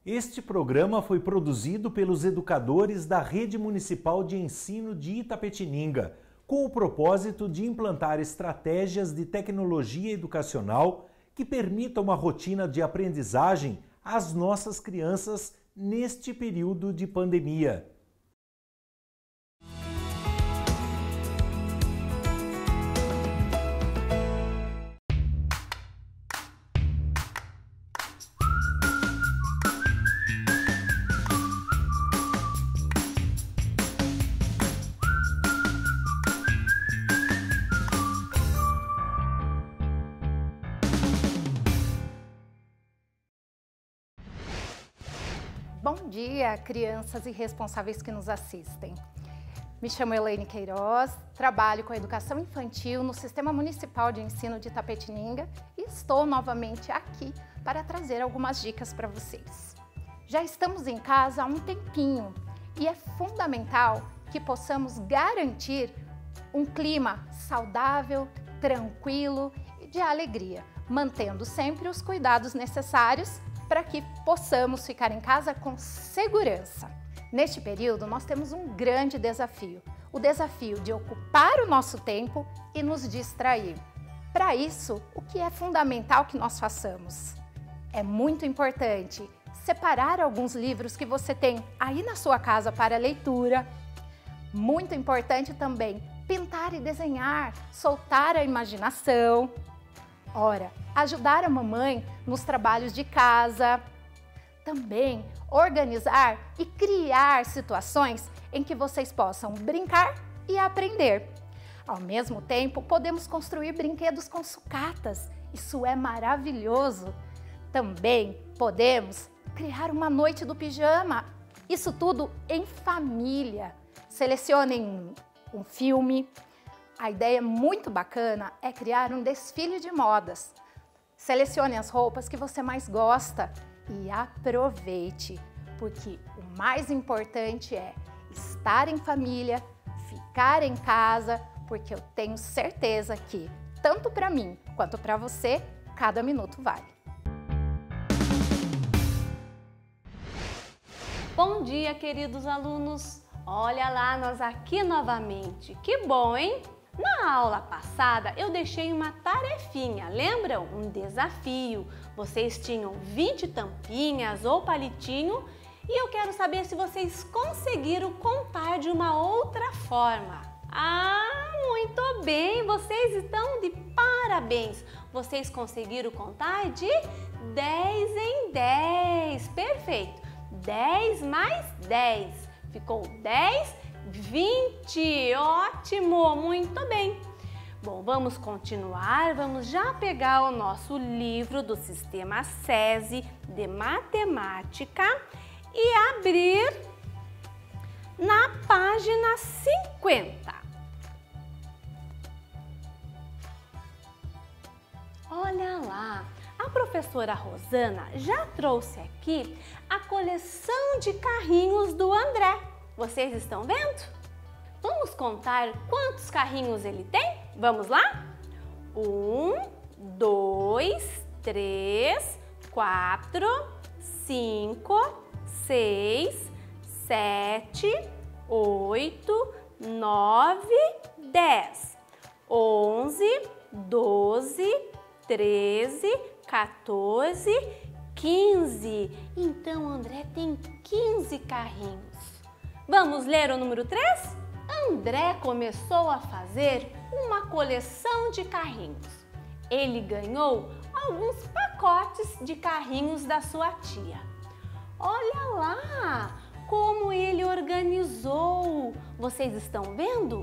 Este programa foi produzido pelos educadores da Rede Municipal de Ensino de Itapetininga, com o propósito de implantar estratégias de tecnologia educacional que permitam uma rotina de aprendizagem às nossas crianças neste período de pandemia. Bom dia, crianças e responsáveis que nos assistem. Me chamo Elaine Queiroz, trabalho com a educação infantil no Sistema Municipal de Ensino de Itapetininga e estou novamente aqui para trazer algumas dicas para vocês. Já estamos em casa há um tempinho e é fundamental que possamos garantir um clima saudável, tranquilo e de alegria, mantendo sempre os cuidados necessários para que possamos ficar em casa com segurança. Neste período, nós temos um grande desafio, o desafio de ocupar o nosso tempo e nos distrair. Para isso, o que é fundamental que nós façamos? É muito importante separar alguns livros que você tem aí na sua casa para leitura. Muito importante também pintar e desenhar, soltar a imaginação. Ora, ajudar a mamãe nos trabalhos de casa. Também organizar e criar situações em que vocês possam brincar e aprender. Ao mesmo tempo, podemos construir brinquedos com sucatas. Isso é maravilhoso. Também podemos criar uma noite do pijama. Isso tudo em família. Selecionem um filme. A ideia muito bacana é criar um desfile de modas. Selecione as roupas que você mais gosta e aproveite, porque o mais importante é estar em família, ficar em casa, porque eu tenho certeza que, tanto para mim quanto para você, cada minuto vale. Bom dia, queridos alunos! Olha lá, nós aqui novamente. Que bom, hein? Na aula passada eu deixei uma tarefinha, lembram? Um desafio. Vocês tinham 20 tampinhas ou palitinho e eu quero saber se vocês conseguiram contar de uma outra forma. Ah, muito bem! Vocês estão de parabéns! Vocês conseguiram contar de 10 em 10. Perfeito! 10 mais 10. Ficou 10, 20, ótimo, muito bem. Bom, vamos continuar, vamos já pegar o nosso livro do Sistema SESI de Matemática e abrir na página 50. Olha lá, a professora Rosana já trouxe aqui a coleção de carrinhos do André. Vocês estão vendo? Vamos contar quantos carrinhos ele tem? Vamos lá? 1, 2, 3, 4, 5, 6, 7, 8, 9, 10, 11, 12, 13, 14, 15. Então, André tem 15 carrinhos. Vamos ler o número 3? André começou a fazer uma coleção de carrinhos. Ele ganhou alguns pacotes de carrinhos da sua tia. Olha lá como ele organizou. Vocês estão vendo?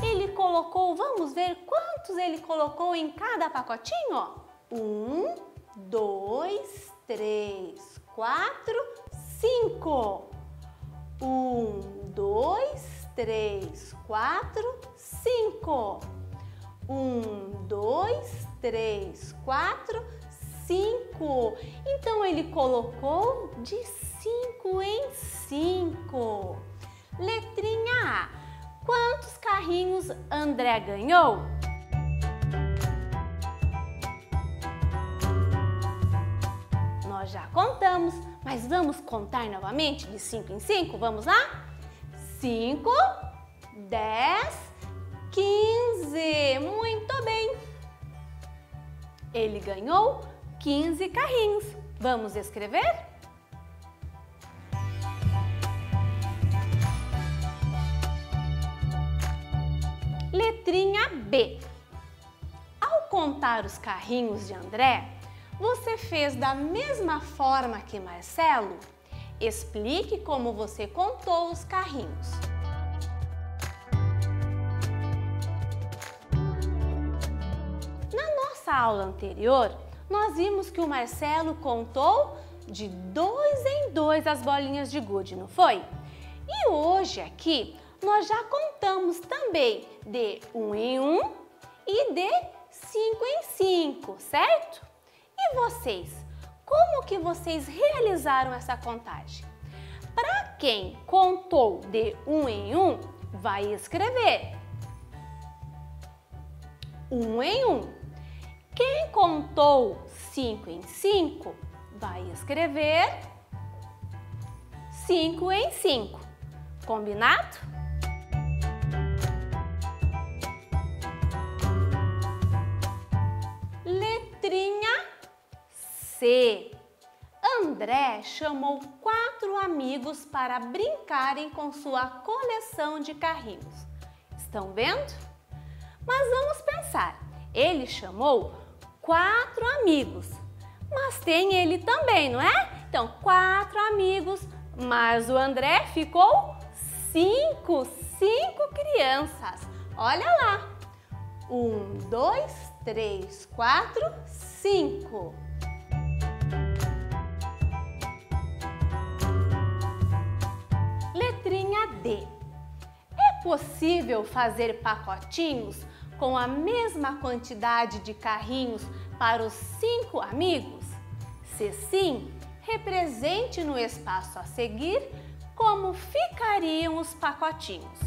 Ele colocou, vamos ver quantos ele colocou em cada pacotinho? 1, 2, 3, 4, 5. 1, 2, 3, 4, 5. 1, 2, 3, 4, 5. Então ele colocou de 5 em 5. Letrinha A. Quantos carrinhos André ganhou? Nós já contamos, mas vamos contar novamente de 5 em 5? Vamos lá? 5, 10, 15. Muito bem. Ele ganhou 15 carrinhos. Vamos escrever? Letrinha B. Ao contar os carrinhos de André, você fez da mesma forma que Marcelo? Explique como você contou os carrinhos. Na nossa aula anterior, nós vimos que o Marcelo contou de 2 em 2 as bolinhas de gude, não foi? E hoje aqui nós já contamos também de 1 em 1 e de 5 em 5, certo? E vocês? Como que vocês realizaram essa contagem? Para quem contou de 1 em 1, vai escrever 1 em 1. Quem contou 5 em 5, vai escrever 5 em 5. Combinado? Letrinha C. André chamou 4 amigos para brincarem com sua coleção de carrinhos. Estão vendo? Mas vamos pensar. Ele chamou 4 amigos, mas tem ele também, não é? Então, 4 amigos, mas o André ficou 5 crianças. Olha lá. 1, 2, 3, 4, 5. Letrinha D. É possível fazer pacotinhos com a mesma quantidade de carrinhos para os 5 amigos? Se sim, represente no espaço a seguir como ficariam os pacotinhos.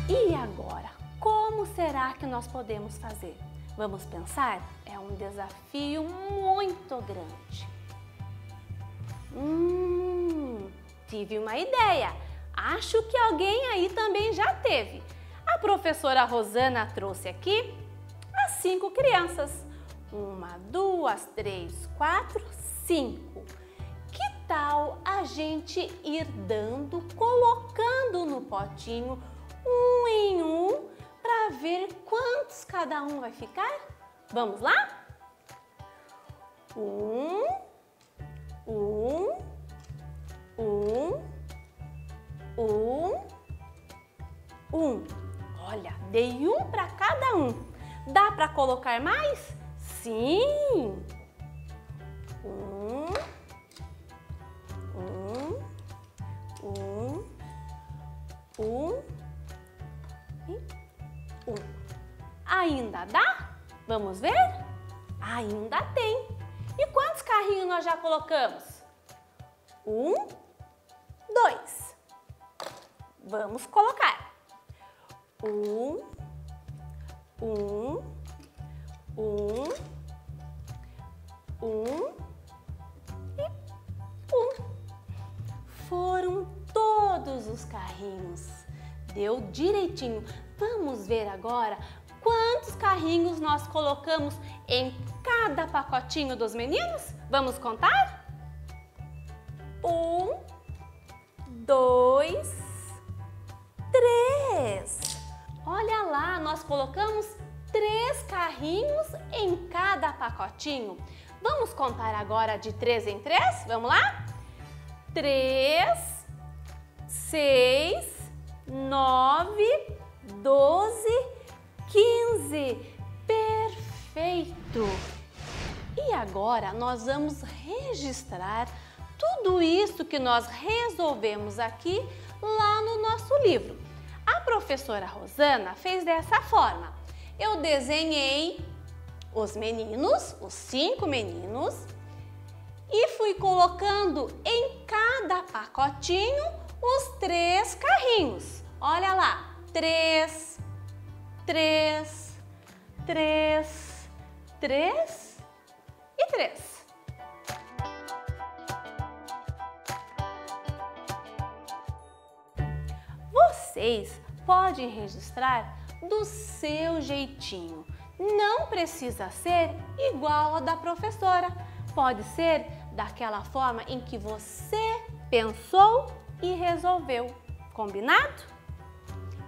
E agora, como será que nós podemos fazer? Vamos pensar? É um desafio muito grande. Tive uma ideia. Acho que alguém aí também já teve. A professora Rosana trouxe aqui as 5 crianças. 1, 2, 3, 4, 5. Que tal a gente ir dando, colocando no potinho 1 em 1 para ver quantos cada um vai ficar? Vamos lá? 1, 1, 1. 1. Olha, dei 1 para cada um. Dá para colocar mais? Sim. 1, 1 e 1. Ainda dá? Vamos ver? Ainda tem. E quantos carrinhos nós já colocamos? 1, 2. Vamos colocar. 1, 1, 1, 1 e 1. Foram todos os carrinhos. Deu direitinho. Vamos ver agora quantos carrinhos nós colocamos em cada pacotinho dos meninos? Vamos contar? 1, 2, 3. Olha lá, nós colocamos 3 carrinhos em cada pacotinho. Vamos contar agora de 3 em 3? Vamos lá? 3, 6, 9, 12, 15. Perfeito! E agora nós vamos registrar tudo isso que nós resolvemos aqui lá no nosso livro. A professora Rosana fez dessa forma. Eu desenhei os meninos, os 5 meninos, e fui colocando em cada pacotinho os 3 carrinhos. Olha lá, 3, 3, 3, 3 e 3. Vocês podem registrar do seu jeitinho. Não precisa ser igual a da professora. Pode ser daquela forma em que você pensou e resolveu. Combinado?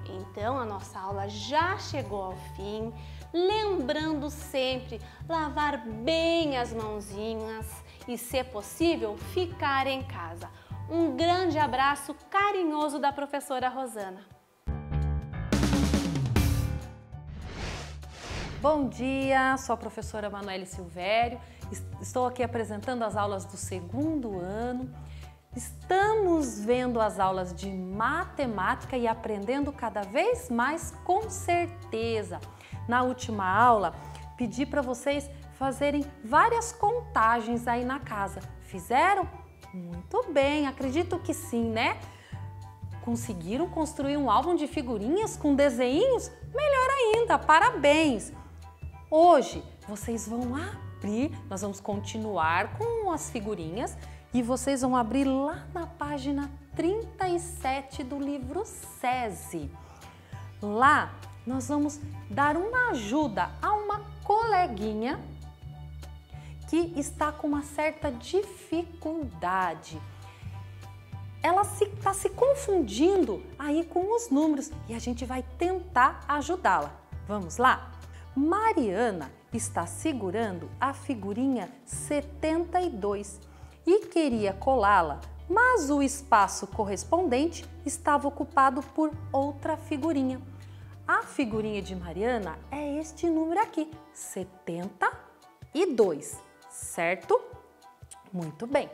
Então a nossa aula já chegou ao fim. Lembrando sempre, lavar bem as mãozinhas e, se possível, ficar em casa. Um grande abraço carinhoso da professora Rosana. Bom dia, sou a professora Manoele Silvério. Estou aqui apresentando as aulas do 2º ano. Estamos vendo as aulas de matemática e aprendendo cada vez mais com certeza. Na última aula, pedi para vocês fazerem várias contagens aí na casa. Fizeram? Muito bem, acredito que sim, né? Conseguiram construir um álbum de figurinhas com desenhinhos? Melhor ainda, parabéns! Hoje vocês vão abrir, nós vamos continuar com as figurinhas e vocês vão abrir lá na página 37 do livro SESI. Lá nós vamos dar uma ajuda a uma coleguinha que está com uma certa dificuldade. Ela está se confundindo aí com os números e a gente vai tentar ajudá-la. Vamos lá? Mariana está segurando a figurinha 72 e queria colá-la, mas o espaço correspondente estava ocupado por outra figurinha. A figurinha de Mariana é este número aqui, 72, certo? Muito bem.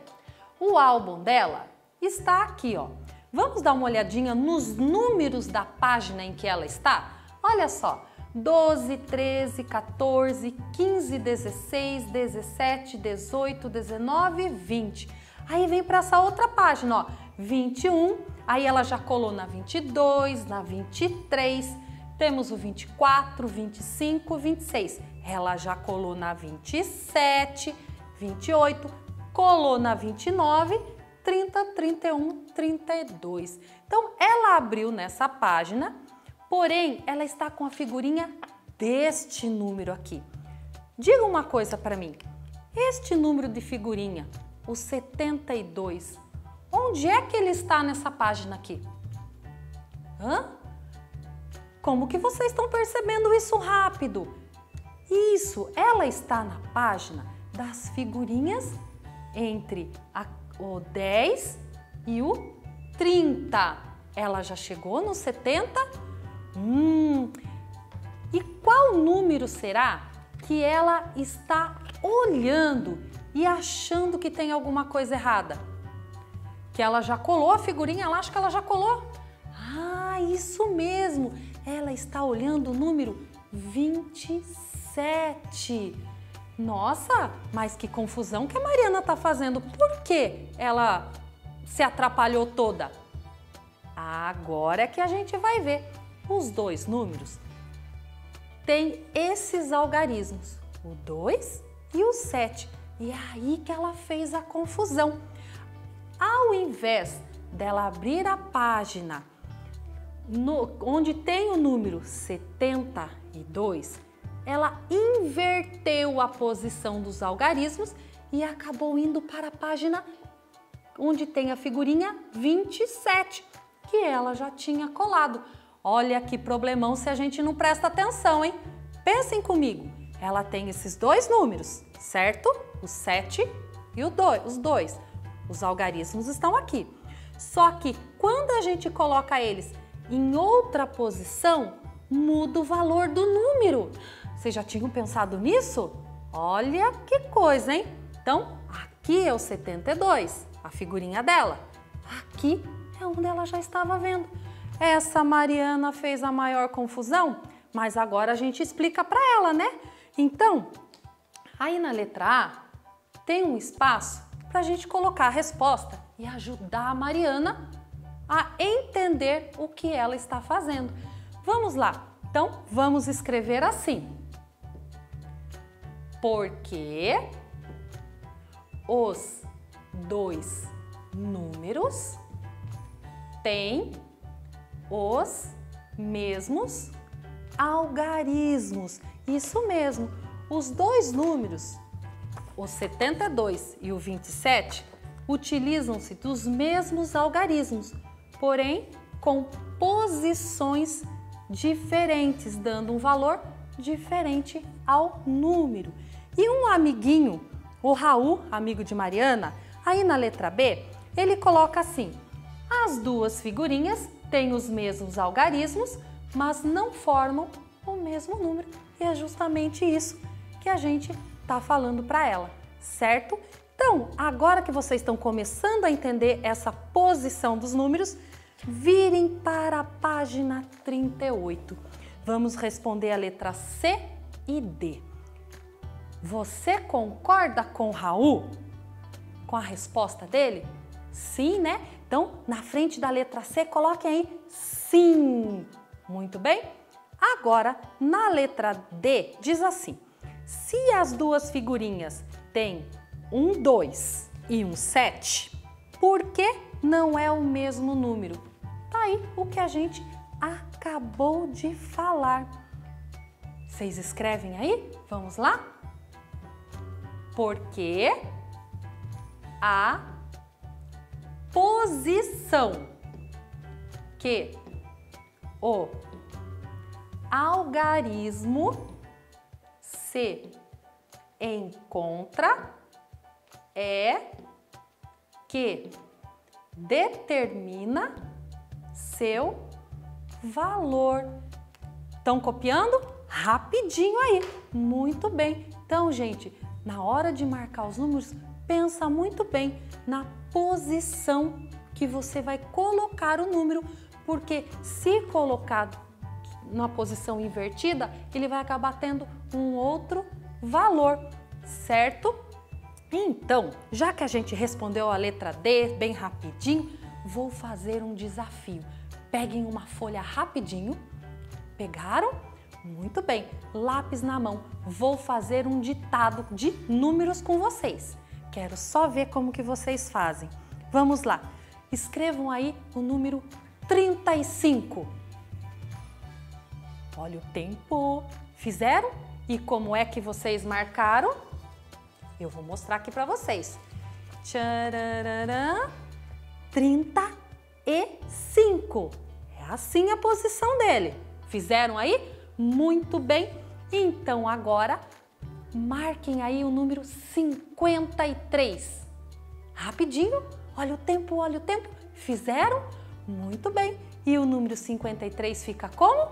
O álbum dela está aqui, ó. Vamos dar uma olhadinha nos números da página em que ela está? Olha só, 12, 13, 14, 15, 16, 17, 18, 19, 20. Aí vem para essa outra página, ó, 21, aí ela já colou na 22, na 23, temos o 24, 25, 26. Ela já colou na 27, 28, colou na 29, 30, 31, 32. Então, ela abriu nessa página, porém, ela está com a figurinha deste número aqui. Diga uma coisa para mim, este número de figurinha, o 72, onde é que ele está nessa página aqui? Hã? Como que vocês estão percebendo isso rápido? Isso, ela está na página das figurinhas entre o 10 e o 30. Ela já chegou no 70? E qual número será que ela está olhando e achando que tem alguma coisa errada? Que ela já colou a figurinha lá, acho que ela já colou. Ah, isso mesmo! Ela está olhando o número 27. Nossa, mas que confusão que a Mariana está fazendo. Por que ela se atrapalhou toda? Agora é que a gente vai ver. Os dois números têm esses algarismos, o 2 e o 7. E é aí que ela fez a confusão. Ao invés dela abrir a página onde tem o número 72, ela inverteu a posição dos algarismos e acabou indo para a página onde tem a figurinha 27, que ela já tinha colado. Olha que problemão se a gente não presta atenção, hein? Pensem comigo, ela tem esses dois números, certo? O 7 e o 2, os dois. Os algarismos estão aqui. Só que quando a gente coloca eles em outra posição, muda o valor do número. Vocês já tinham pensado nisso? Olha que coisa, hein? Então, aqui é o 72, a figurinha dela. Aqui é onde ela já estava vendo. Essa Mariana fez a maior confusão, mas agora a gente explica para ela, né? Então, aí na letra A, tem um espaço para a gente colocar a resposta e ajudar a Mariana a entender o que ela está fazendo. Vamos lá. Então, vamos escrever assim. Porque os dois números têm os mesmos algarismos. Isso mesmo, os dois números, o 72 e o 27, utilizam-se dos mesmos algarismos, porém com posições diferentes, dando um valor diferente ao número. E um amiguinho, o Raul, amigo de Mariana, aí na letra B, ele coloca assim: as duas figurinhas têm os mesmos algarismos, mas não formam o mesmo número. E é justamente isso que a gente está falando para ela, certo? Então, agora que vocês estão começando a entender essa posição dos números, virem para a página 38. Vamos responder a letra C e D. Você concorda com o Raul? Com a resposta dele? Sim, né? Então, na frente da letra C, coloquem aí sim. Muito bem? Agora, na letra D, diz assim: se as duas figurinhas têm um 2 e um 7, por que não é o mesmo número? Tá aí o que a gente acabou de falar. Vocês escrevem aí? Vamos lá? Porque a posição que o algarismo se encontra é que determina seu valor. Estão copiando? Rapidinho aí. Muito bem. Então, gente, na hora de marcar os números, pensa muito bem na posição que você vai colocar o número, porque se colocar na posição invertida, ele vai acabar tendo um outro valor, certo? Então, já que a gente respondeu a letra D bem rapidinho, vou fazer um desafio. Peguem uma folha rapidinho. Pegaram? Muito bem. Lápis na mão. Vou fazer um ditado de números com vocês. Quero só ver como que vocês fazem. Vamos lá. Escrevam aí o número 35. Olha o tempo. Fizeram? E como é que vocês marcaram? Eu vou mostrar aqui para vocês. Tchararã, 35. É assim a posição dele. Fizeram aí? Muito bem. Então agora marquem aí o número 53. Rapidinho. Olha o tempo, olha o tempo. Fizeram? Muito bem. E o número 53 fica como?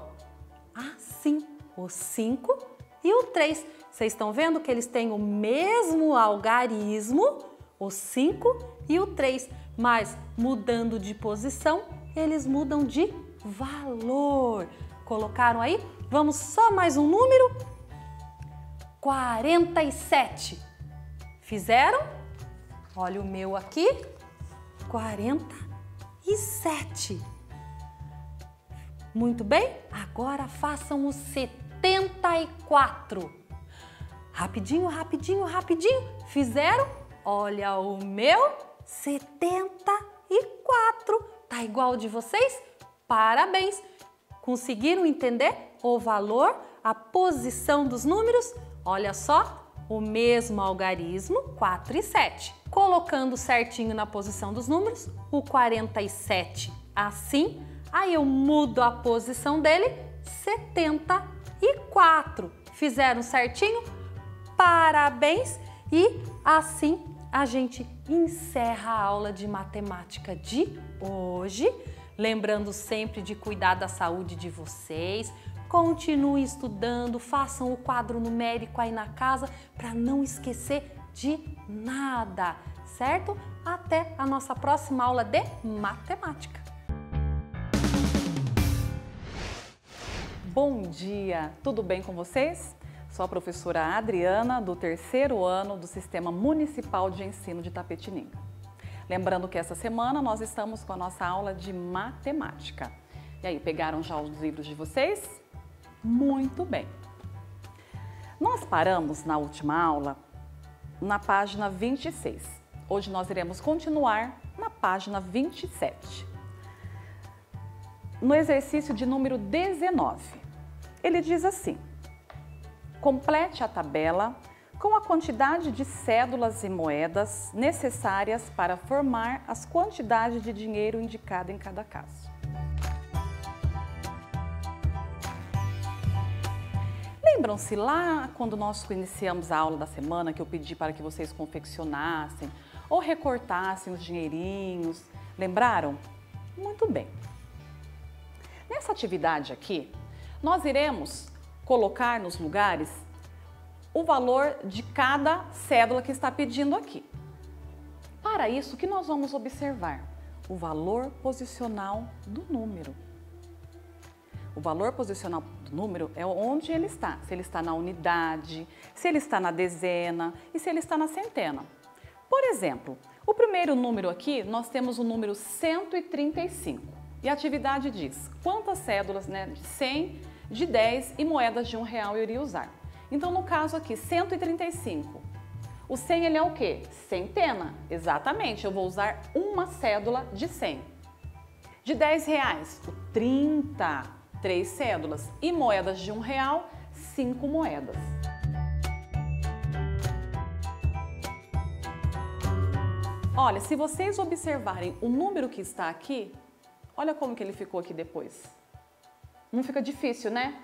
Assim. O 5 e o 3. Vocês estão vendo que eles têm o mesmo algarismo, o 5 e o 3, mas mudando de posição, eles mudam de valor. Colocaram aí? Vamos só mais um número? 47. Fizeram? Olha o meu aqui. 47. Muito bem? Agora façam o 74. Rapidinho, rapidinho, rapidinho. Fizeram? Olha o meu 74. Tá igual ao de vocês? Parabéns! Conseguiram entender o valor, a posição dos números? Olha só, o mesmo algarismo, 4 e 7. Colocando certinho na posição dos números, o 47 assim, aí eu mudo a posição dele, 74. Fizeram certinho? Parabéns! E assim a gente encerra a aula de matemática de hoje. Lembrando sempre de cuidar da saúde de vocês. Continuem estudando, façam o quadro numérico aí na casa para não esquecer de nada, certo? Até a nossa próxima aula de matemática. Bom dia, tudo bem com vocês? Sou a professora Adriana, do 3º ano do Sistema Municipal de Ensino de Itapetininga. Lembrando que essa semana nós estamos com a nossa aula de matemática. E aí, pegaram já os livros de vocês? Muito bem! Nós paramos na última aula na página 26. Hoje nós iremos continuar na página 27. No exercício de número 19, ele diz assim: complete a tabela com a quantidade de cédulas e moedas necessárias para formar as quantidades de dinheiro indicada em cada caso. Lembram-se lá quando nós iniciamos a aula da semana que eu pedi para que vocês confeccionassem ou recortassem os dinheirinhos? Lembraram? Muito bem. Nessa atividade aqui, nós iremos colocar nos lugares o valor de cada cédula que está pedindo aqui. Para isso, o que nós vamos observar? O valor posicional do número. O valor posicional do número é onde ele está. Se ele está na unidade, se ele está na dezena e se ele está na centena. Por exemplo, o primeiro número aqui, nós temos o número 135. E a atividade diz quantas cédulas, de 100, de 10 e moedas de R$1 eu iria usar. Então, no caso aqui, 135. O 100 ele é o quê? Centena. Exatamente, eu vou usar uma cédula de 100. De R$10, o 30. 3 cédulas e moedas de R$1, 5 moedas. Olha, se vocês observarem o número que está aqui, olha como que ele ficou aqui depois. Não fica difícil, né?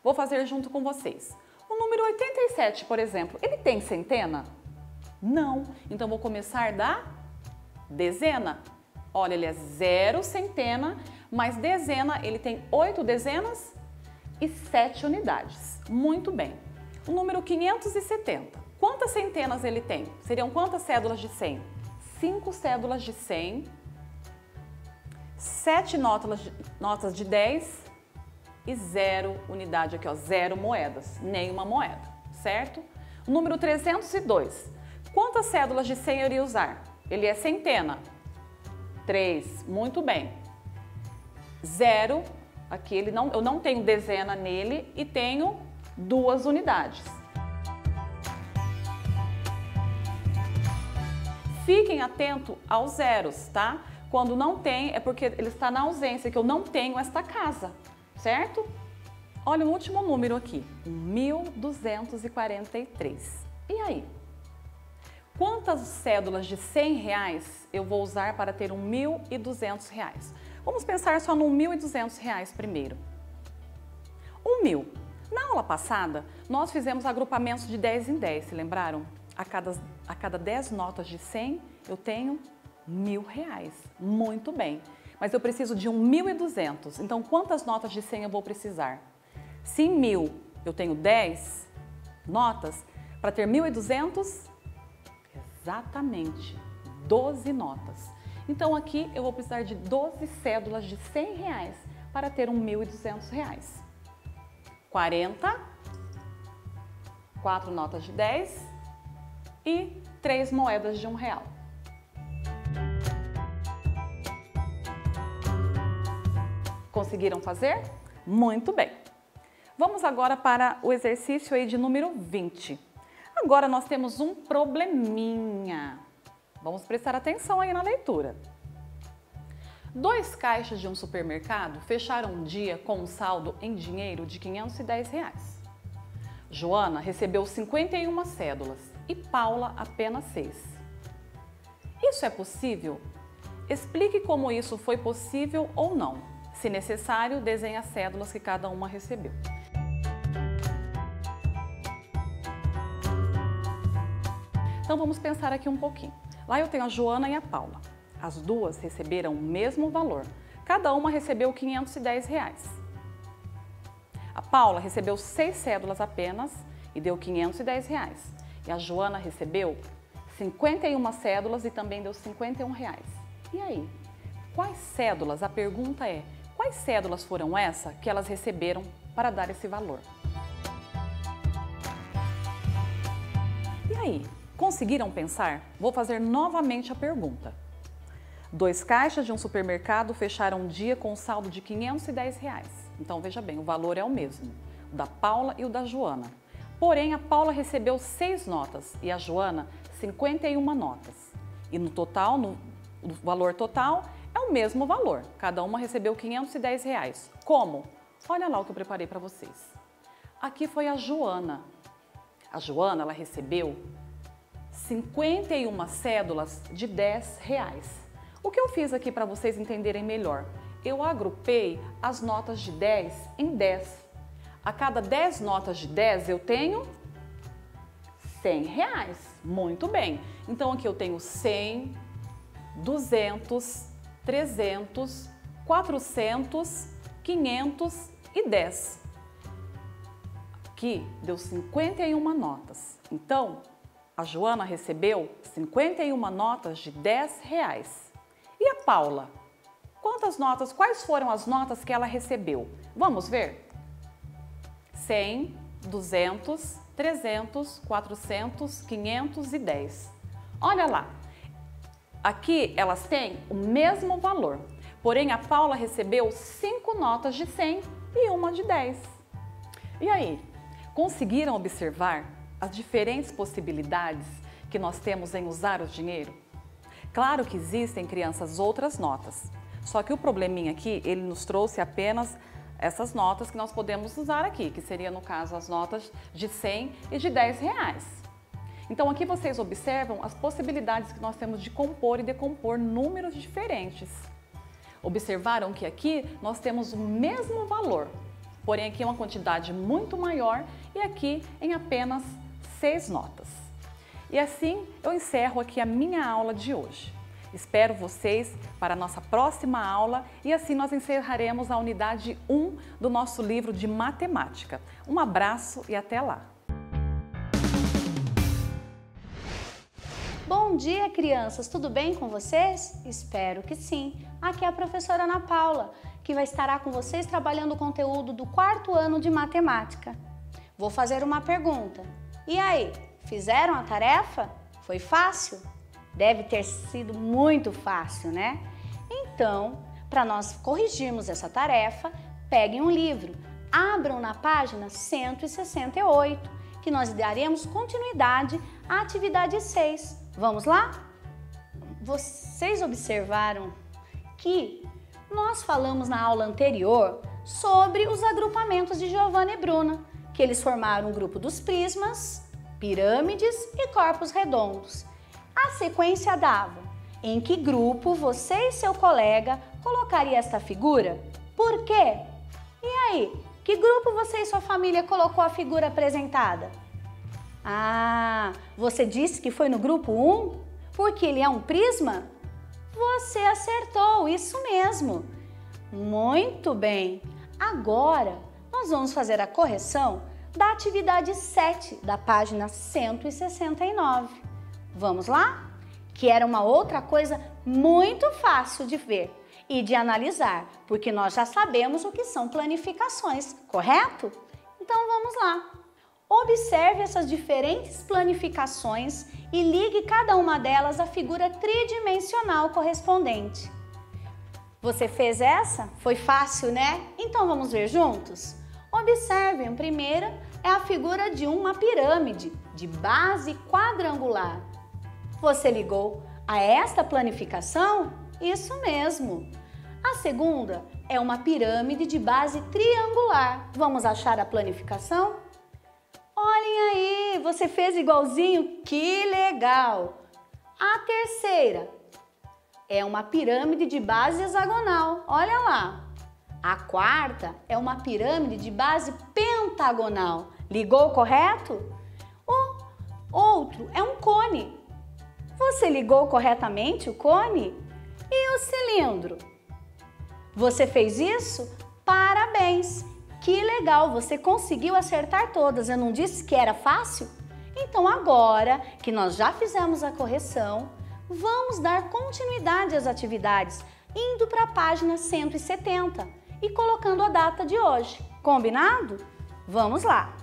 Vou fazer junto com vocês. O número 87, por exemplo, ele tem centena? Não. Então, vou começar da dezena. Olha, ele é 0 centena, mas dezena, ele tem 8 dezenas e 7 unidades. Muito bem. O número 570, quantas centenas ele tem? Seriam quantas cédulas de 100? 5 cédulas de 100, 7 notas de 10 e 0 unidade aqui, ó, 0 moedas, nenhuma moeda, certo? O número 302, quantas cédulas de 100 eu iria usar? Ele é centena. 3, muito bem. 0, aqui eu não tenho dezena nele e tenho 2 unidades. Fiquem atentos aos zeros, tá? Quando não tem, é porque ele está na ausência, que eu não tenho esta casa, certo? Olha o último número aqui, 1.243. E aí? Quantas cédulas de R$100 eu vou usar para ter R$1.200? Vamos pensar só no R$1.200 primeiro. 1.000. Na aula passada, nós fizemos agrupamentos de 10 em 10, se lembraram? A cada 10 notas de 100, eu tenho R$1.000. Muito bem. Mas eu preciso de 1.200. Então, quantas notas de 100 eu vou precisar? Se em 1.000 eu tenho 10 notas, para ter 1.200, exatamente, 12 notas. Então, aqui eu vou precisar de 12 cédulas de R$100 para ter R$1.200. 40, 4 notas de 10 e 3 moedas de R$1. Conseguiram fazer? Muito bem. Vamos agora para o exercício aí de número 20. Agora nós temos um probleminha. Vamos prestar atenção aí na leitura. 2 caixas de um supermercado fecharam um dia com um saldo em dinheiro de R$510. Joana recebeu 51 cédulas e Paula apenas 6. Isso é possível? Explique como isso foi possível ou não. Se necessário, desenhe as cédulas que cada uma recebeu. Então vamos pensar aqui um pouquinho. Lá eu tenho a Joana e a Paula. As duas receberam o mesmo valor. Cada uma recebeu R$510. A Paula recebeu 6 cédulas apenas e deu R$510. E a Joana recebeu 51 cédulas e também deu R$51. E aí? Quais cédulas? A pergunta é, quais cédulas foram essas que elas receberam para dar esse valor? E aí? Conseguiram pensar? Vou fazer novamente a pergunta. 2 caixas de um supermercado fecharam um dia com um saldo de R$510. Então, veja bem, o valor é o mesmo, o da Paula e o da Joana. Porém, a Paula recebeu 6 notas e a Joana 51 notas. E no total, no valor total, é o mesmo valor. Cada uma recebeu R$510. Como? Olha lá o que eu preparei para vocês. Aqui foi a Joana. A Joana, ela recebeu 51 cédulas de R$10. O que eu fiz aqui para vocês entenderem melhor? Eu agrupei as notas de 10 em 10. A cada 10 notas de 10 eu tenho R$100. Muito bem. Então aqui eu tenho 100, 200, 300, 400, 500 e 10. Aqui deu 51 notas. Então, a Joana recebeu 51 notas de R$10. E a Paula? Quantas notas? Quais foram as notas que ela recebeu? Vamos ver? 100, 200, 300, 400, 500 e 10. Olha lá. Aqui elas têm o mesmo valor. Porém, a Paula recebeu 5 notas de 100 e uma de 10. E aí? Conseguiram observar as diferentes possibilidades que nós temos em usar o dinheiro? Claro que existem, crianças, outras notas. Só que o probleminha aqui, ele nos trouxe apenas essas notas que nós podemos usar aqui, que seria, no caso, as notas de 100 e de R$10. Então, aqui vocês observam as possibilidades que nós temos de compor e decompor números diferentes. Observaram que aqui nós temos o mesmo valor, porém aqui é uma quantidade muito maior e aqui em apenas 6 notas. E assim eu encerro aqui a minha aula de hoje. Espero vocês para a nossa próxima aula e assim nós encerraremos a unidade 1 do nosso livro de matemática. Um abraço e até lá! Bom dia, crianças! Tudo bem com vocês? Espero que sim! Aqui é a professora Ana Paula, que vai estar com vocês trabalhando o conteúdo do 4º ano de matemática. Vou fazer uma pergunta. E aí, fizeram a tarefa? Foi fácil? Deve ter sido muito fácil, né? Então, para nós corrigirmos essa tarefa, peguem um livro, abram na página 168, que nós daremos continuidade à atividade 6. Vamos lá? Vocês observaram que nós falamos na aula anterior sobre os agrupamentos de Giovanna e Bruna, que eles formaram o grupo dos prismas, pirâmides e corpos redondos. A sequência dava: em que grupo você e seu colega colocaria esta figura? Por quê? E aí, que grupo você e sua família colocou a figura apresentada? Ah, você disse que foi no grupo 1? Porque ele é um prisma? Você acertou, isso mesmo. Muito bem. Agora, nós vamos fazer a correção da atividade 7 da página 169. Vamos lá? Que era uma outra coisa muito fácil de ver e de analisar, porque nós já sabemos o que são planificações, correto? Então vamos lá. Observe essas diferentes planificações e ligue cada uma delas à figura tridimensional correspondente. Você fez essa? Foi fácil, né? Então vamos ver juntos? Observem, a primeira é a figura de uma pirâmide de base quadrangular. Você ligou a esta planificação? Isso mesmo. A segunda é uma pirâmide de base triangular. Vamos achar a planificação? Olhem aí, você fez igualzinho, que legal! A terceira é uma pirâmide de base hexagonal, olha lá. A quarta é uma pirâmide de base pentagonal. Ligou correto? O outro é um cone. Você ligou corretamente o cone? E o cilindro? Você fez isso? Parabéns! Que legal, você conseguiu acertar todas. Eu não disse que era fácil? Então agora que nós já fizemos a correção, vamos dar continuidade às atividades, indo para a página 170 e colocando a data de hoje. Combinado? Vamos lá.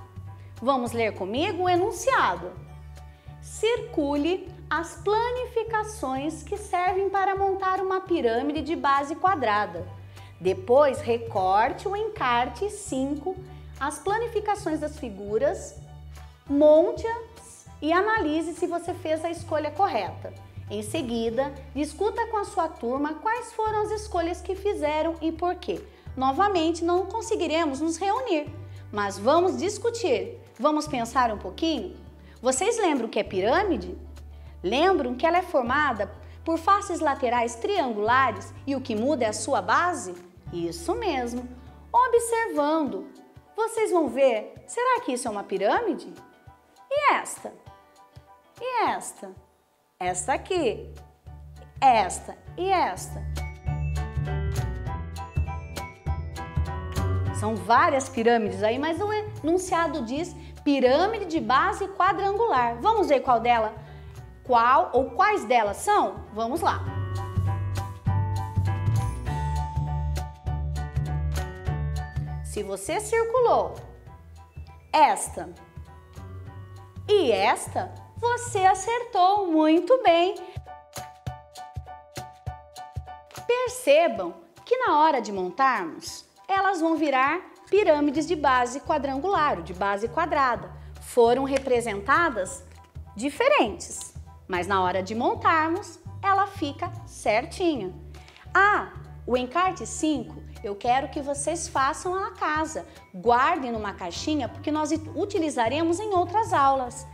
Vamos ler comigo o enunciado. Circule as planificações que servem para montar uma pirâmide de base quadrada. Depois, recorte ou encarte 5 as planificações das figuras monte-as e analise se você fez a escolha correta. Em seguida, discuta com a sua turma quais foram as escolhas que fizeram e por quê. Novamente, não conseguiremos nos reunir, mas vamos discutir. Vamos pensar um pouquinho? Vocês lembram o que é pirâmide? Lembram que ela é formada por faces laterais triangulares e o que muda é a sua base? Isso mesmo. Observando, vocês vão ver, será que isso é uma pirâmide? E esta? E esta? Esta aqui? Esta e esta? São várias pirâmides aí, mas o enunciado diz pirâmide de base quadrangular. Vamos ver qual ou quais delas são? Vamos lá. Se você circulou esta e esta, você acertou muito bem. Percebam que na hora de montarmos, elas vão virar pirâmides de base quadrangular, de base quadrada. Foram representadas diferentes, mas na hora de montarmos, ela fica certinha. O encarte 5, eu quero que vocês façam na casa. Guardem numa caixinha, porque nós utilizaremos em outras aulas.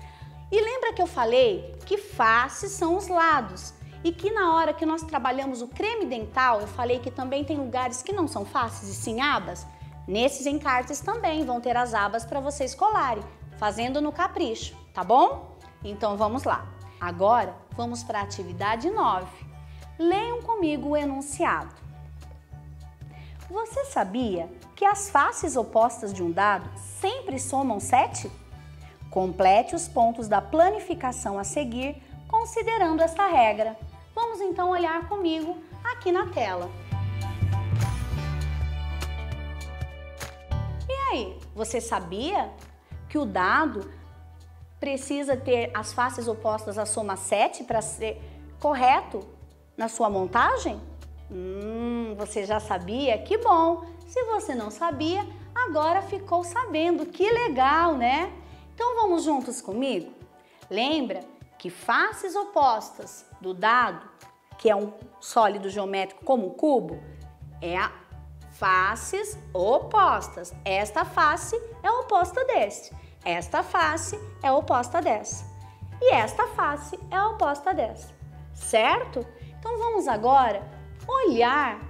E lembra que eu falei que faces são os lados e que na hora que nós trabalhamos o creme dental, eu falei que também tem lugares que não são faces e sim abas? Nesses encartes também vão ter as abas para vocês colarem, fazendo no capricho, tá bom? Então vamos lá. Agora vamos para a atividade 9. Leiam comigo o enunciado. Você sabia que as faces opostas de um dado sempre somam 7? Complete os pontos da planificação a seguir, considerando essa regra. Vamos então olhar comigo aqui na tela. E aí, você sabia que o dado precisa ter as faces opostas à soma 7 para ser correto na sua montagem? Você já sabia? Que bom! Se você não sabia, agora ficou sabendo. Que legal, né? Então vamos juntos comigo? Lembra que faces opostas do dado, que é um sólido geométrico como o cubo, é a faces opostas. Esta face é oposta deste. Esta face é oposta dessa. E esta face é oposta dessa. Certo? Então vamos agora olhar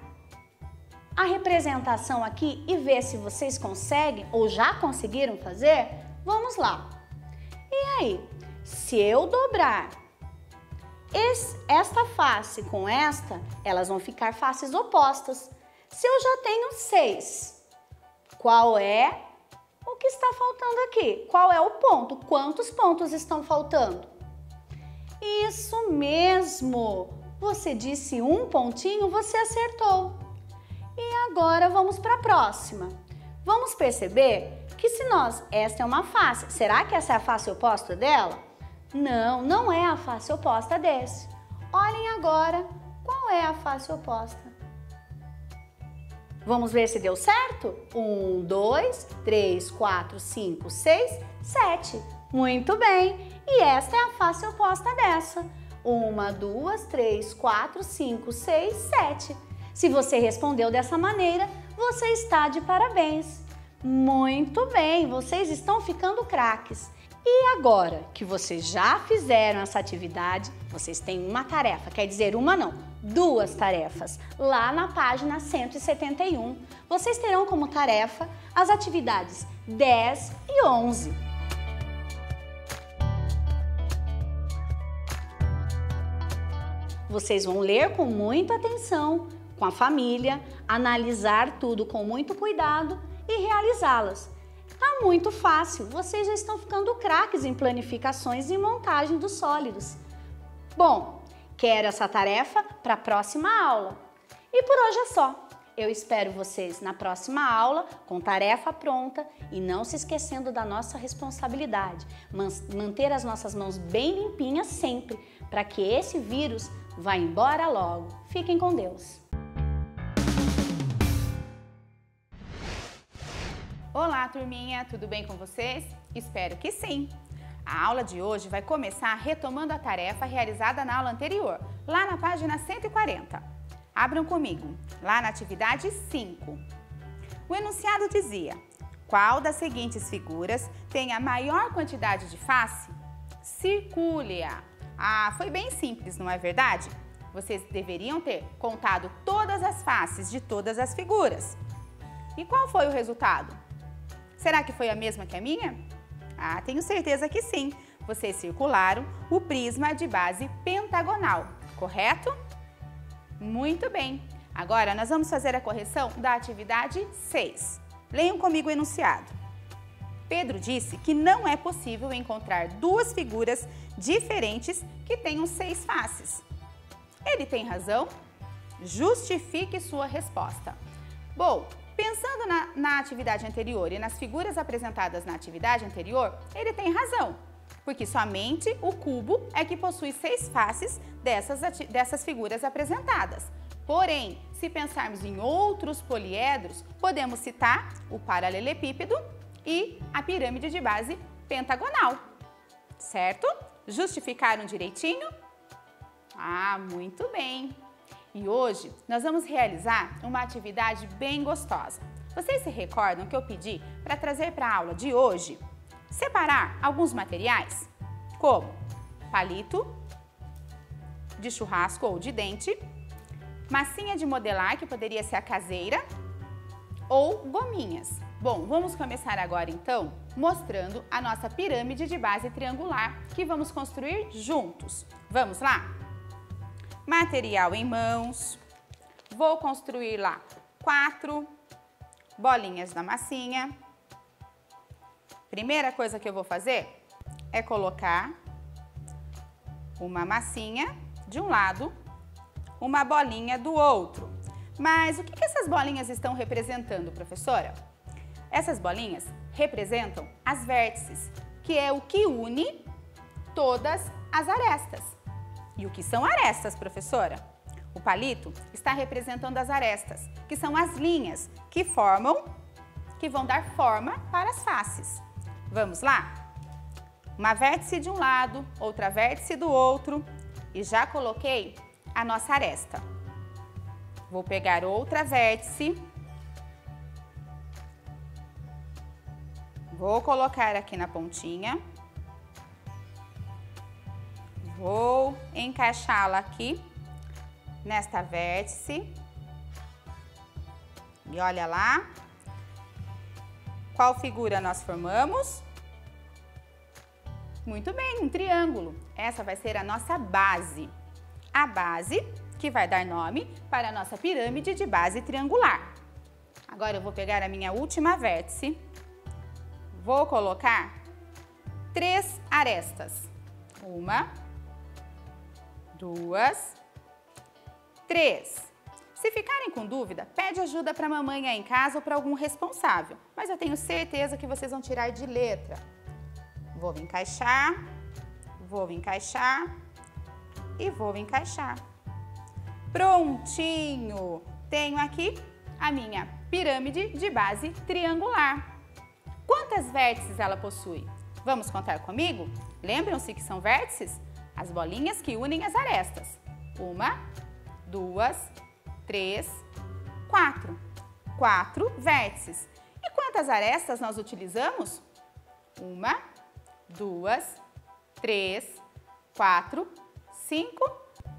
a representação aqui e ver se vocês conseguem ou já conseguiram fazer. Vamos lá. E aí, se eu dobrar esta face com esta, elas vão ficar faces opostas. Se eu já tenho 6, qual é o que está faltando aqui? Qual é o ponto? Quantos pontos estão faltando? Isso mesmo! Você disse um pontinho, você acertou. E agora vamos para a próxima. Vamos perceber que esta é uma face. Será que essa é a face oposta dela? Não, não é a face oposta desse. Olhem agora qual é a face oposta. Vamos ver se deu certo? 1, 2, 3, 4, 5, 6, 7. Muito bem. E esta é a face oposta dessa. 1, 2, 3, 4, 5, 6, 7. Se você respondeu dessa maneira, você está de parabéns. Muito bem, vocês estão ficando craques. E agora que vocês já fizeram essa atividade, vocês têm uma tarefa, quer dizer uma não, 2 tarefas, lá na página 171. Vocês terão como tarefa as atividades 10 e 11. Vocês vão ler com muita atenção, com a família, analisar tudo com muito cuidado e realizá-las. Tá muito fácil, vocês já estão ficando craques em planificações e montagem dos sólidos. Bom, quero essa tarefa para a próxima aula. E por hoje é só. Eu espero vocês na próxima aula com tarefa pronta e não se esquecendo da nossa responsabilidade, manter as nossas mãos bem limpinhas sempre, para que esse vírus vá embora logo. Fiquem com Deus. Olá, turminha, tudo bem com vocês? Espero que sim! A aula de hoje vai começar retomando a tarefa realizada na aula anterior, lá na página 140. Abram comigo, lá na atividade 5. O enunciado dizia: qual das seguintes figuras tem a maior quantidade de face? Circule-a. Ah, foi bem simples, não é verdade? Vocês deveriam ter contado todas as faces de todas as figuras. E qual foi o resultado? Será que foi a mesma que a minha? Ah, tenho certeza que sim. Vocês circularam o prisma de base pentagonal, correto? Muito bem. Agora nós vamos fazer a correção da atividade 6. Leiam comigo o enunciado. Pedro disse que não é possível encontrar duas figuras diferentes que tenham 6 faces. Ele tem razão? Justifique sua resposta. Bom, pensando na atividade anterior e nas figuras apresentadas na atividade anterior, ele tem razão, porque somente o cubo é que possui 6 faces dessas figuras apresentadas. Porém, se pensarmos em outros poliedros, podemos citar o paralelepípedo e a pirâmide de base pentagonal. Certo? Justificaram direitinho? Ah, muito bem! E hoje nós vamos realizar uma atividade bem gostosa. Vocês se recordam que eu pedi para trazer para a aula de hoje separar alguns materiais, como palito de churrasco ou de dente, massinha de modelar, que poderia ser a caseira, ou gominhas. Bom, vamos começar agora então mostrando a nossa pirâmide de base triangular que vamos construir juntos. Vamos lá? Material em mãos. Vou construir lá 4 bolinhas da massinha. Primeira coisa que eu vou fazer é colocar uma massinha de um lado, uma bolinha do outro. Mas o que essas bolinhas estão representando, professora? Essas bolinhas representam as vértices, que é o que une todas as arestas. E o que são arestas, professora? O palito está representando as arestas, que são as linhas que vão dar forma para as faces. Vamos lá? Uma vértice de um lado, outra vértice do outro, e já coloquei a nossa aresta. Vou pegar outra vértice, vou colocar aqui na pontinha, vou encaixá-la aqui nesta vértice e olha lá, qual figura nós formamos? Muito bem, um triângulo. Essa vai ser a nossa base. A base que vai dar nome para a nossa pirâmide de base triangular. Agora eu vou pegar a minha última vértice, vou colocar 3 arestas. 1, 2, 3. Se ficarem com dúvida, pede ajuda para a mamãe aí em casa ou para algum responsável, mas eu tenho certeza que vocês vão tirar de letra. Vou encaixar e vou encaixar. Prontinho! Tenho aqui a minha pirâmide de base triangular. Quantas vértices ela possui? Vamos contar comigo? Lembram-se que são vértices? As bolinhas que unem as arestas. 1, 2, 3, 4. 4 vértices. E quantas arestas nós utilizamos? 1, 2, 3, 4, 5,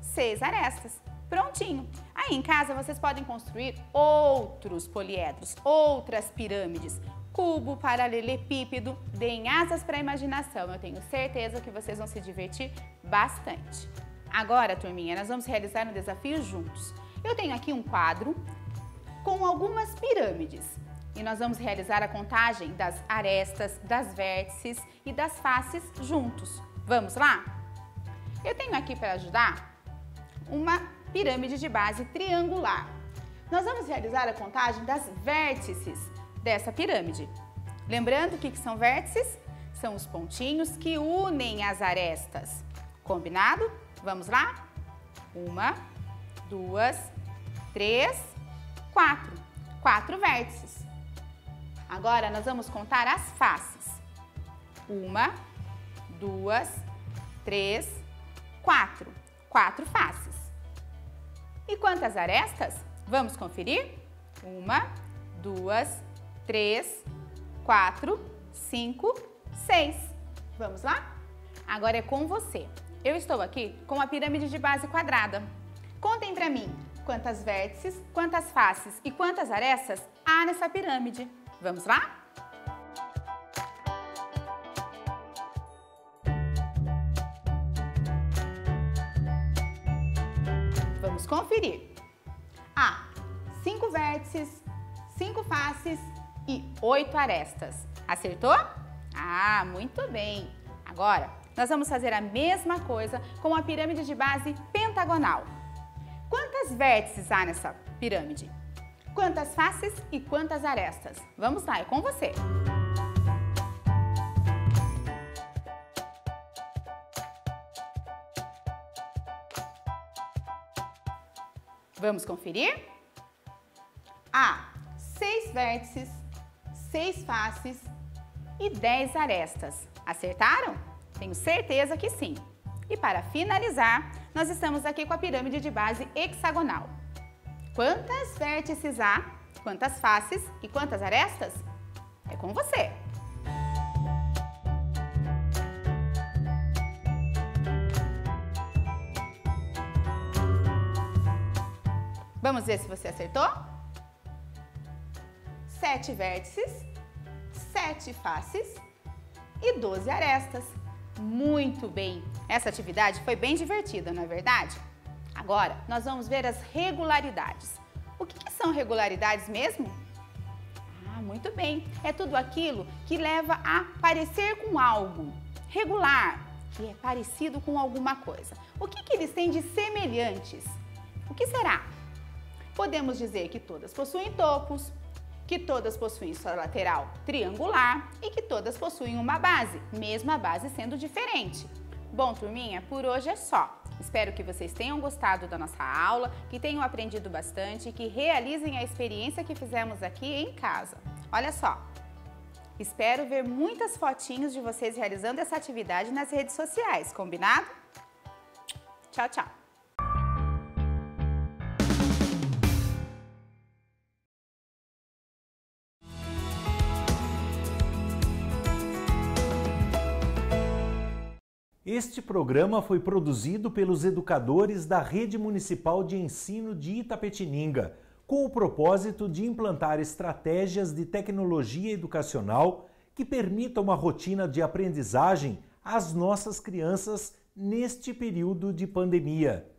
6 arestas. Prontinho! Aí em casa vocês podem construir outros poliedros, outras pirâmides, cubo, paralelepípedo, deem asas para a imaginação. Eu tenho certeza que vocês vão se divertir bastante. Agora, turminha, nós vamos realizar um desafio juntos. Eu tenho aqui um quadro com algumas pirâmides e nós vamos realizar a contagem das arestas, das vértices e das faces juntos. Vamos lá? Eu tenho aqui para ajudar uma pirâmide de base triangular. Nós vamos realizar a contagem das vértices dessa pirâmide. Lembrando que são vértices? São os pontinhos que unem as arestas. Combinado? Vamos lá? 1, 2, 3, 4. 4 vértices. Agora nós vamos contar as faces. 1, 2, 3, 4. 4 faces. E quantas arestas? Vamos conferir? 1, 2, 3, 4, 5, 6. Vamos lá? Agora é com você. Eu estou aqui com a pirâmide de base quadrada. Contem para mim quantas vértices, quantas faces e quantas arestas há nessa pirâmide. Vamos lá? Vamos conferir. Há 5 vértices, 5 faces e 8 arestas. Acertou? Ah, muito bem! Agora, nós vamos fazer a mesma coisa com a pirâmide de base pentagonal. Quantas vértices há nessa pirâmide? Quantas faces e quantas arestas? Vamos lá, é com você! Vamos conferir? Há 6 vértices, 6 faces e 10 arestas. Acertaram? Tenho certeza que sim. E para finalizar, nós estamos aqui com a pirâmide de base hexagonal. Quantas vértices há, quantas faces e quantas arestas? É com você! Vamos ver se você acertou? 7 vértices, 7 faces e 12 arestas. Muito bem! Essa atividade foi bem divertida, não é verdade? Agora, nós vamos ver as regularidades. O que são regularidades mesmo? Ah, muito bem! É tudo aquilo que leva a parecer com algo. Regular, que é parecido com alguma coisa. O que eles têm de semelhantes? O que será? Podemos dizer que todas possuem topos, que todas possuem sua lateral triangular e que todas possuem uma base, mesmo a base sendo diferente. Bom, turminha, por hoje é só. Espero que vocês tenham gostado da nossa aula, que tenham aprendido bastante e que realizem a experiência que fizemos aqui em casa. Olha só, espero ver muitas fotinhos de vocês realizando essa atividade nas redes sociais, combinado? Tchau, tchau! Este programa foi produzido pelos educadores da Rede Municipal de Ensino de Itapetininga, com o propósito de implantar estratégias de tecnologia educacional que permitam uma rotina de aprendizagem às nossas crianças neste período de pandemia.